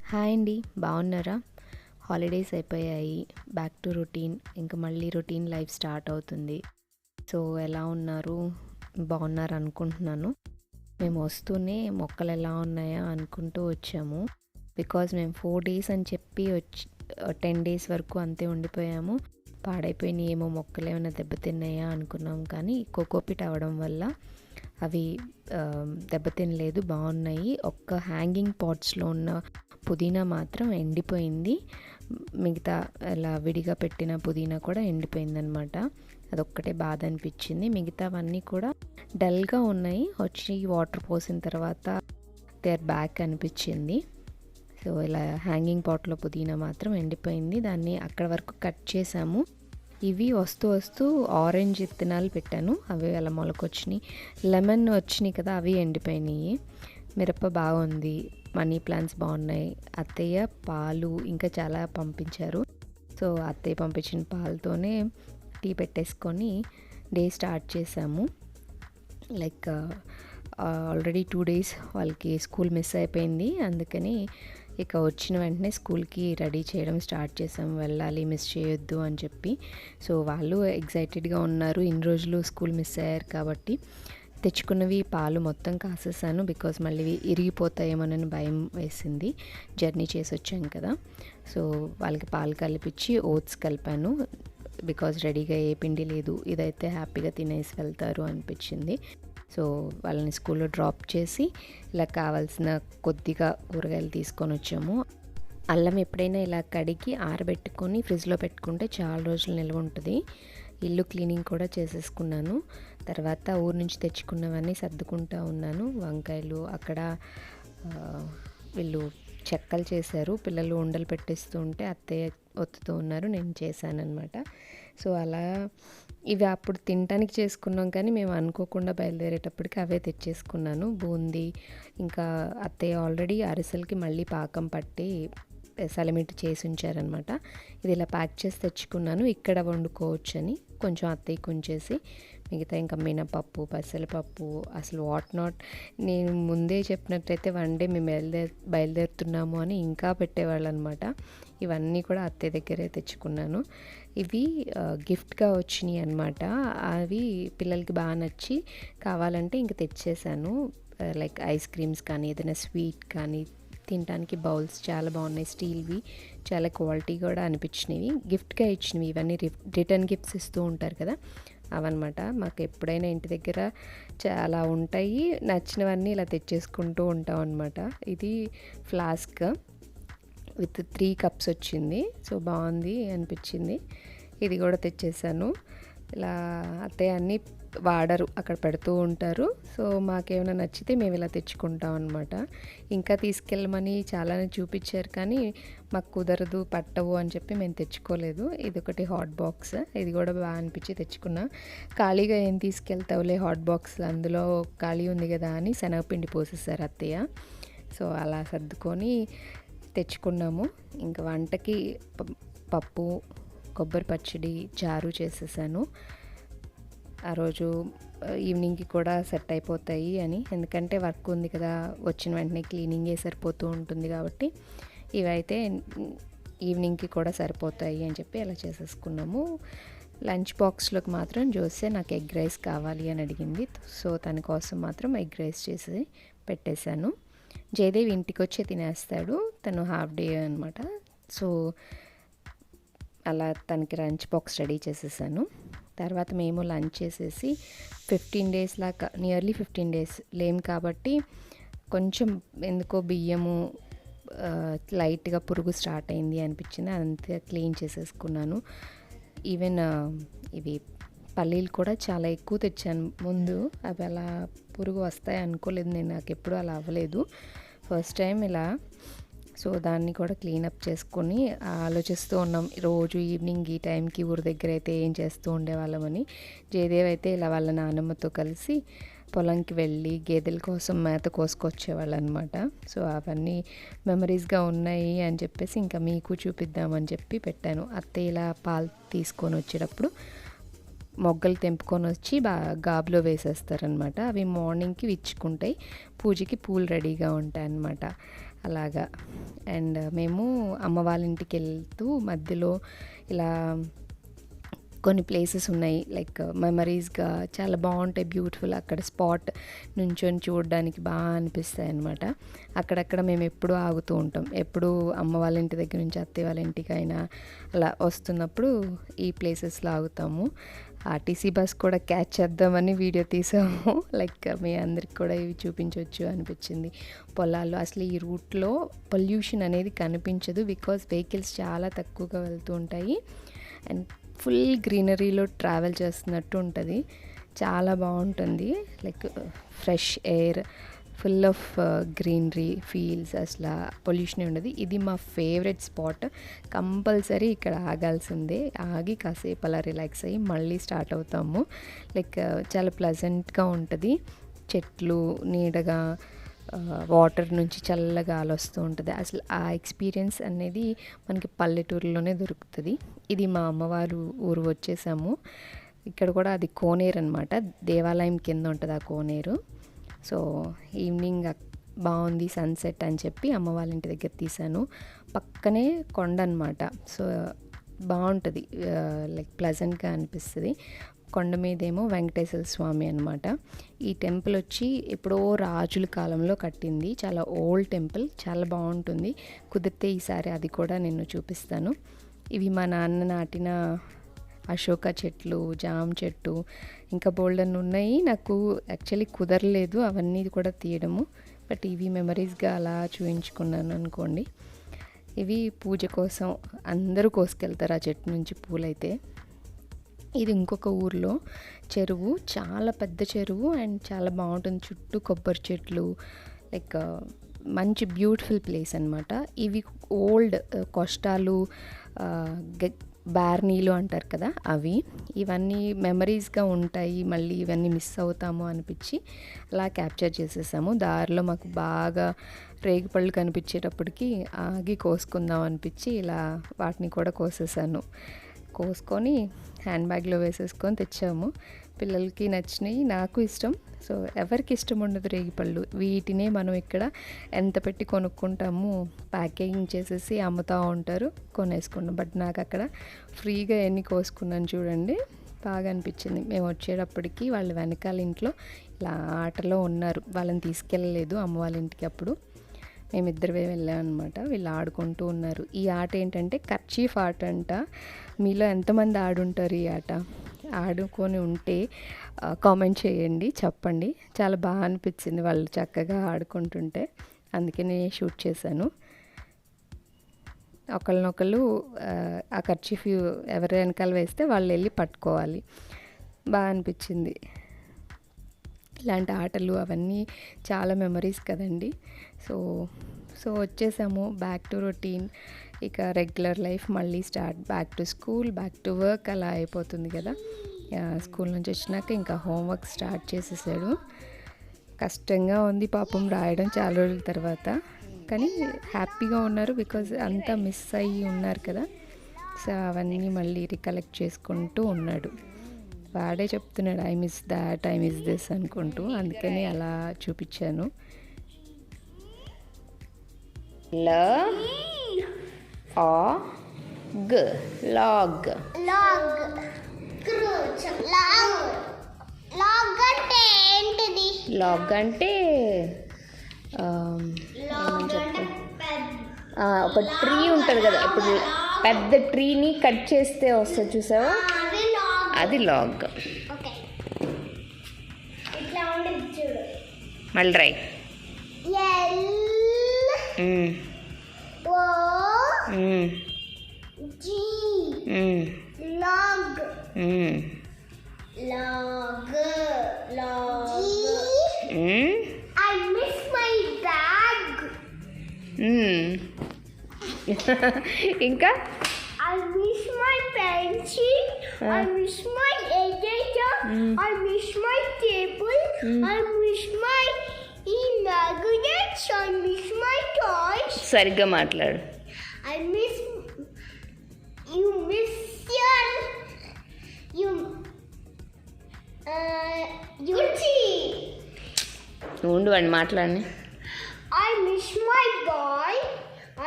Hi అండి, బాగున్నారా? Holidays అయిపోయాయి. Back to routine. ఇంకా మళ్ళీ రొటీన్ లైఫ్ స్టార్ట్ అవుతుంది. సో ఎలా ఉన్నారు? బాగున్నారు అనుకుంటున్నాను. మేము వస్తూనే మొక్కలు ఎలా ఉన్నాయా అనుకుంటూ వచ్చాము. బికాజ్ మేము 4 days అని చెప్పి వచ్చి 10 days వరకు అంతే ఉండిపోయాము. పాడైపోయినాయి ఏమో, మొక్కలు ఏమైనా దెబ్బతిన్నాయా అనుకున్నాం. కానీ కోకోపిట్ అవ్వడం వల్ల అవి దెబ్బతినలేదు, బాగున్నాయి. ఒక్క హ్యాంగింగ్ పాట్స్లో ఉన్న పుదీనా మాత్రం ఎండిపోయింది. మిగతా అలా విడిగా పెట్టిన పుదీనా కూడా ఎండిపోయిందనమాట. అదొక్కటే బాధ అనిపించింది. మిగతావన్నీ కూడా డల్గా ఉన్నాయి. వచ్చి వాటర్ పోసిన తర్వాత దే ఆర్ బ్యాక్ అనిపించింది. సో ఇలా హ్యాంగింగ్ పాట్లో పుదీనా మాత్రం ఎండిపోయింది. దాన్ని అక్కడ వరకు కట్ చేసాము. ఇవి వస్తూ వస్తూ ఆరెంజ్ విత్తనాలు పెట్టాను, అవి అలా మొలకొచ్చినాయి. లెమన్ వచ్చినాయి కదా, అవి ఎండిపోయినాయి. మిరప బాగుంది, మనీ ప్లాంట్స్ బాగున్నాయి. అత్తయ్య పాలు ఇంకా చాలా పంపించారు. సో అత్తయ్య పంపించిన పాలతోనే టీ పెట్టేసుకొని డే స్టార్ట్ చేసాము. లైక్ ఆల్రెడీ 2 days వాళ్ళకి స్కూల్ మిస్ అయిపోయింది. అందుకని ఇక వచ్చిన వెంటనే స్కూల్కి రెడీ చేయడం స్టార్ట్ చేసాం. వెళ్ళాలి, మిస్ చేయొద్దు అని చెప్పి. సో వాళ్ళు ఎగ్జైటెడ్గా ఉన్నారు. ఇన్ని రోజులు స్కూల్ మిస్ అయ్యారు కాబట్టి. తెచ్చుకున్నవి పాలు మొత్తం కాసేసాను, బికాజ్ మళ్ళీ ఇరిగిపోతాయేమోనని భయం వేసింది. జర్నీ చేసి వచ్చాం కదా. సో వాళ్ళకి పాలు కలిపించి ఓట్స్ కలిపాను. బికాజ్ రెడీగా ఏ పిండి లేదు, ఇదైతే హ్యాపీగా తినేసి వెళ్తారు అనిపించింది. సో వాళ్ళని స్కూల్లో డ్రాప్ చేసి ఇలా కావాల్సిన కొద్దిగా కూరగాయలు తీసుకొని వచ్చాము. అల్లం ఎప్పుడైనా ఇలా కడిగి ఆరబెట్టుకొని ఫ్రిడ్జ్లో పెట్టుకుంటే చాలా రోజులు నిల్వ ఉంటుంది. ఇల్లు క్లీనింగ్ కూడా చేసేసుకున్నాను. తర్వాత ఊరు నుంచి తెచ్చుకున్నవన్నీ సర్దుకుంటూ ఉన్నాను. వంకాయలు అక్కడ వీళ్ళు చెక్కలు చేశారు. పిల్లలు ఉండలు పెట్టేస్తూ ఉంటే అత్తయ్య ఒత్తుతూ ఉన్నారు, నేను చేశానన్నమాట. సో అలా ఇవి అప్పుడు తినడానికి చేసుకున్నాం, కానీ మేము అనుకోకుండా బయలుదేరేటప్పటికి అవే తెచ్చేసుకున్నాను. బూందీ ఇంకా అత్తయ్య ఆల్రెడీ అరిసెలకి మళ్ళీ పాకం పట్టి సలమిటి చేసి ఉంచారనమాట. ఇది ఇలా ప్యాక్ చేసి తెచ్చుకున్నాను. ఇక్కడ వండుకోవచ్చని కొంచెం అత్తయ్యకి ఉంచేసి మిగతా ఇంకా మినపప్పు, పెసరపప్పు, అసలు వాట్ నాట్. నేను ముందే చెప్పినట్టయితే 1 day మేము బయలుదేరుతున్నాము అని ఇంకా పెట్టేవాళ్ళు అనమాట. ఇవన్నీ కూడా అత్తయ్య దగ్గరే తెచ్చుకున్నాను. ఇవి గిఫ్ట్గా వచ్చినాయి అనమాట. అవి పిల్లలకి బాగా నచ్చి కావాలంటే ఇంక తెచ్చేసాను. లైక్ ఐస్ క్రీమ్స్ కానీ ఏదైనా స్వీట్ కానీ తినడానికి బౌల్స్ చాలా బాగున్నాయి. స్టీల్వి, చాలా క్వాలిటీ కూడా అనిపించినవి. గిఫ్ట్గా ఇచ్చినవి ఇవన్నీ. రిటర్న్ గిఫ్ట్స్ ఇస్తూ ఉంటారు కదా, అవన్నమాట. మాకు ఎప్పుడైనా ఇంటి దగ్గర చాలా ఉంటాయి, నచ్చినవన్నీ ఇలా తెచ్చేసుకుంటూ ఉంటాం అనమాట. ఇది ఫ్లాస్క్ విత్ 3 cups వచ్చింది. సో బాగుంది అనిపించింది. ఇది కూడా తెచ్చేసాను. ఇలా అత్తయ్య అన్నీ వాడరు, అక్కడ పెడుతూ ఉంటారు. సో మాకేమైనా నచ్చితే మేము ఇలా తెచ్చుకుంటాం అనమాట. ఇంకా తీసుకెళ్ళమని చాలానే చూపించారు, కానీ మాకు కుదరదు, పట్టవు అని చెప్పి మేము తెచ్చుకోలేదు. ఇది ఒకటి హాట్ బాక్స్, ఇది కూడా బాగా అనిపించి తెచ్చుకున్నా. ఖాళీగా ఏం తీసుకెళ్తావులే హాట్ బాక్స్, అందులో ఖాళీ ఉంది కదా అని శనగపిండి పోసేసారు అత్తయ్య. సో అలా సర్దుకొని తెచ్చుకున్నాము. ఇంకా వంటకి పప్పు, కొబ్బరి పచ్చడి, చారు చేసేసాను. ఆ రోజు ఈవినింగ్కి కూడా సెట్ అయిపోతాయి అని, ఎందుకంటే వర్క్ ఉంది కదా, వచ్చిన వెంటనే క్లీనింగే సరిపోతూ ఉంటుంది కాబట్టి ఇవైతే ఈవినింగ్కి కూడా సరిపోతాయి అని చెప్పి అలా చేసేసుకున్నాము. లంచ్ బాక్స్లోకి మాత్రం జోసే నాకు ఎగ్ రైస్ కావాలి అని అడిగింది. సో తన కోసం మాత్రం ఎగ్ రైస్ చేసి పెట్టేశాను. జయదేవ్ ఇంటికి వచ్చి తినేస్తాడు, తను హాఫ్ డే అనమాట. సో అలా తనకి లంచ్ బాక్స్ రెడీ చేసేసాను. తర్వాత మేము లంచ్ చేసేసి 15 days లాగా, నియర్లీ 15 days లేం కాబట్టి కొంచెం ఎందుకో బియ్యము లైట్గా పురుగు స్టార్ట్ అయింది అనిపించింది. అదంతా క్లీన్ చేసేసుకున్నాను. ఈవెన్ ఇవి పల్లీలు కూడా చాలా ఎక్కువ తెచ్చాను ముందు. అవి అలా పురుగు వస్తాయి అనుకోలేదు నేను, నాకు ఎప్పుడూ అలా అవ్వలేదు, ఫస్ట్ టైం ఇలా. సో దాన్ని కూడా క్లీనప్ చేసుకొని ఆలోచిస్తూ ఉన్నాం, రోజు ఈవినింగ్ ఈ టైంకి ఊరి దగ్గర అయితే ఏం చేస్తూ ఉండేవాళ్ళమని. జయదేవ్ అయితే ఇలా వాళ్ళ నాన్నమ్మతో కలిసి పొలంకి వెళ్ళి గేదెల కోసం మేత కోసుకొచ్చేవాళ్ళు అనమాట. సో అవన్నీ మెమరీస్గా ఉన్నాయి అని చెప్పేసి ఇంకా మీకు చూపిద్దామని చెప్పి పెట్టాను. అత్తయ్య ఇలా పాలు తీసుకొని వచ్చేటప్పుడు మొగ్గలు తెంపుకొని వచ్చి గాబులో వేసేస్తారనమాట. అవి మార్నింగ్కి విచ్చుకుంటాయి, పూజకి పూలు రెడీగా ఉంటాయి అన్నమాట. అలాగా. అండ్ మేము అమ్మ వాళ్ళ ఇంటికి వెళ్తూ మధ్యలో ఇలా కొన్ని ప్లేసెస్ ఉన్నాయి, లైక్ మెమరీస్గా చాలా బాగుంటాయి, బ్యూటిఫుల్. అక్కడ స్పాట్ నుంచొని చూడడానికి బాగా అనిపిస్తాయి అన్నమాట. అక్కడక్కడ మేము ఎప్పుడూ ఆగుతూ ఉంటాం. ఎప్పుడు అమ్మ వాళ్ళ ఇంటి దగ్గర నుంచి అత్తయ్య వాళ్ళ ఇంటికైనా అలా వస్తున్నప్పుడు ఈ ప్లేసెస్లో ఆగుతాము. ఆర్టీసీ బస్ కూడా క్యాచ్ చేద్దామని వీడియో తీసాము. లైక్ మీ అందరికి కూడా ఇవి చూపించవచ్చు అనిపించింది. పొలాల్లో అసలు ఈ రూట్లో పొల్యూషన్ అనేది కనిపించదు, బికాజ్ వెహికల్స్ చాలా తక్కువగా వెళ్తూ ఉంటాయి. అండ్ ఫుల్ గ్రీనరీలో ట్రావెల్ చేస్తున్నట్టు ఉంటుంది. చాలా బాగుంటుంది, like fresh air, full of greenery feels, అసలు పొల్యూషన్ ఉండదు. ఇది మా ఫేవరెట్ స్పాట్. కంపల్సరీ ఇక్కడ ఆగాల్సిందే. ఆగి కాసేపు అలా రిలాక్స్ అయ్యి మళ్ళీ స్టార్ట్ అవుతాము. లైక్ చాలా ప్లెజెంట్గా ఉంటుంది. చెట్లు నీడగా, వాటర్ నుంచి చల్లగా గాలి వస్తూ ఉంటుంది. అసలు ఆ ఎక్స్పీరియన్స్ అనేది మనకి పల్లెటూరులోనే దొరుకుతుంది. ఇది మా అమ్మవారు ఊరు వచ్చేసాము. ఇక్కడ కూడా అది కోనేరు అనమాట, దేవాలయం కింద ఉంటుంది ఆ కోనేరు. సో ఈవినింగ్ బాగుంది సన్సెట్ అని చెప్పి అమ్మ వాళ్ళ ఇంటి దగ్గర తీసాను. పక్కనే కొండ అనమాట, సో బాగుంటుంది, లైక్ ప్లెజెంట్గా అనిపిస్తుంది. కొండ మీదేమో వెంకటేశ్వర స్వామి అనమాట. ఈ టెంపుల్ వచ్చి ఎప్పుడో రాజుల కాలంలో కట్టింది, చాలా ఓల్డ్ టెంపుల్, చాలా బాగుంటుంది. కుదిరితే ఈసారి అది కూడా నేను చూపిస్తాను. ఇవి మా నాన్న నాటిన అశోక చెట్లు, జామ చెట్టు, ఇంకా బోల్డన్ ఉన్నాయి. నాకు యాక్చువల్లీ కుదరలేదు అవన్నీ కూడా తీయడము, బట్ ఇవి మెమరీస్గా అలా చూపించుకున్నాను అనుకోండి. ఇవి పూజ కోసం అందరూ కోసుకెళ్తారు ఆ చెట్టు నుంచి పూలైతే. ఇది ఇంకొక ఊర్లో చెరువు, చాలా పెద్ద చెరువు అండ్ చాలా బాగుంటుంది. చుట్టూ కొబ్బరి చెట్లు, లైక్ మంచి బ్యూటిఫుల్ ప్లేస్ అనమాట. ఇవి ఓల్డ్ కొష్టాలు, బార్నీలు అంటారు కదా, అవి. ఇవన్నీ మెమరీస్గా ఉంటాయి. మళ్ళీ ఇవన్నీ మిస్ అవుతాము అనిపించి అలా క్యాప్చర్ చేసేసాము. దారిలో మాకు బాగా రేగిపళ్ళు కనిపించేటప్పటికి ఆగి కోసుకుందాం అనిపించి ఇలా వాటిని కూడా కోసేసాను. కోసుకొని హ్యాండ్ బ్యాగ్లో వేసేసుకొని తెచ్చాము. పిల్లలకి నచ్చినాయి, నాకు ఇష్టం. సో ఎవరికి ఇష్టం ఉండదు రేగిపళ్ళు. వీటినే మనం ఇక్కడ ఎంత పెట్టి కొనుక్కుంటాము, ప్యాకేజింగ్ చేసేసి అమ్ముతూ ఉంటారు, కొనేసుకుంటాం. బట్ నాకు అక్కడ ఫ్రీగా ఎన్ని కోసుకున్నాను చూడండి, బాగా అనిపించింది. మేము వచ్చేటప్పటికి వాళ్ళు వెనకాల ఇంట్లో ఇలా ఆటలో ఉన్నారు, వాళ్ళని తీసుకెళ్ళలేదు అమ్మ వాళ్ళ ఇంటికి. అప్పుడు మేమిద్దరే వెళ్ళాం అనమాట. వీళ్ళు ఆడుకుంటూ ఉన్నారు. ఈ ఆట ఏంటంటే కర్చీఫ్ ఆట అంట. మీలో ఎంతమంది ఆడుంటారు ఈ ఆట? ఆడుకొని ఉంటే కామెంట్ చేయండి, చెప్పండి. చాలా బాగా అనిపించింది వాళ్ళు చక్కగా ఆడుకుంటుంటే, అందుకే నేను షూట్ చేశాను. ఒకళ్ళనొకళ్ళు ఆ కర్చీఫ్ ఎవరి వెనకాల వేస్తే వాళ్ళు వెళ్ళి పట్టుకోవాలి. బాగా అనిపించింది. ఇలాంటి ఆటలు అవన్నీ చాలా మెమరీస్ కదండి. సో వచ్చేసాము బ్యాక్ టు రొటీన్. ఇక రెగ్యులర్ లైఫ్ మళ్ళీ start, back to school, back to work అలా అయిపోతుంది కదా. స్కూల్ నుంచి వచ్చినాక ఇంకా హోంవర్క్ స్టార్ట్ చేసేసాడు. కష్టంగా ఉంది పాపం రాయడం చాలా రోజుల తర్వాత, కానీ హ్యాపీగా ఉన్నారు బికాజ్ అంతా మిస్ అయ్యి ఉన్నారు కదా. సో అవన్నీ మళ్ళీ రికలెక్ట్ చేసుకుంటూ ఉన్నాడు. వాడే చెప్తున్నాడు I miss that, I miss this అనుకుంటూ, అందుకని అలా చూపించాను. లాగ్ లాగ్ అంటే ఏంటిది? లాగ్ అంటే ఒక ట్రీ ఉంటుంది కదా, ఇప్పుడు పెద్ద ట్రీని కట్ చేస్తే వస్తుంది చూసావా, అది లాగ్. మళ్ళీ రై log I miss my bag. ఇంకా I miss my pencil, I miss my editor, I miss my table, I miss my magnets, I miss my toys. సరిగ్గా మాట్లాడు. I miss your tea. ఉండు అని మాట్లాడి. I miss my boy.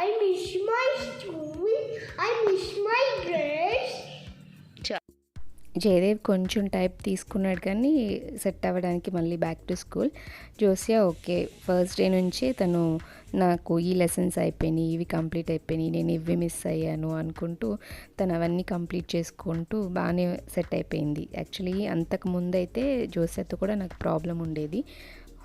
I miss my school. I miss my dress. Jayadev కొంచెం type తీసుకున్నాడు కానీ set అవ్వడానికి మళ్ళీ back to school. Zosia okay, first day నుంచి తను నాకు ఈ లెసన్స్ అయిపోయినాయి, ఇవి కంప్లీట్ అయిపోయినాయి, నేను ఇవి మిస్ అయ్యాను అనుకుంటూ తను అవన్నీ కంప్లీట్ చేసుకుంటూ బాగానే సెట్ అయిపోయింది. యాక్చువల్లీ అంతకుముందు అయితే జోసియాతో కూడా నాకు ప్రాబ్లం ఉండేది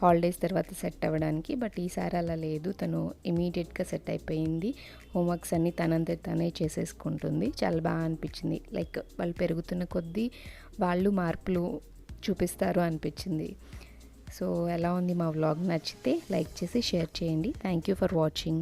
హాలిడేస్ తర్వాత సెట్ అవ్వడానికి. బట్ ఈసారి అలా లేదు, తను ఇమీడియట్గా సెట్ అయిపోయింది. హోంవర్క్స్ అన్నీ తనంతా తనే చేసేసుకుంటుంది. చాలా బాగా అనిపించింది. లైక్ వాళ్ళు పెరుగుతున్న కొద్దీ వాళ్ళు మార్పులు చూపిస్తారు అనిపించింది. సో ఎలా ఉంది మా వ్లాగ్? నచ్చితే లైక్ చేసి షేర్ చేయండి. Thank you for watching.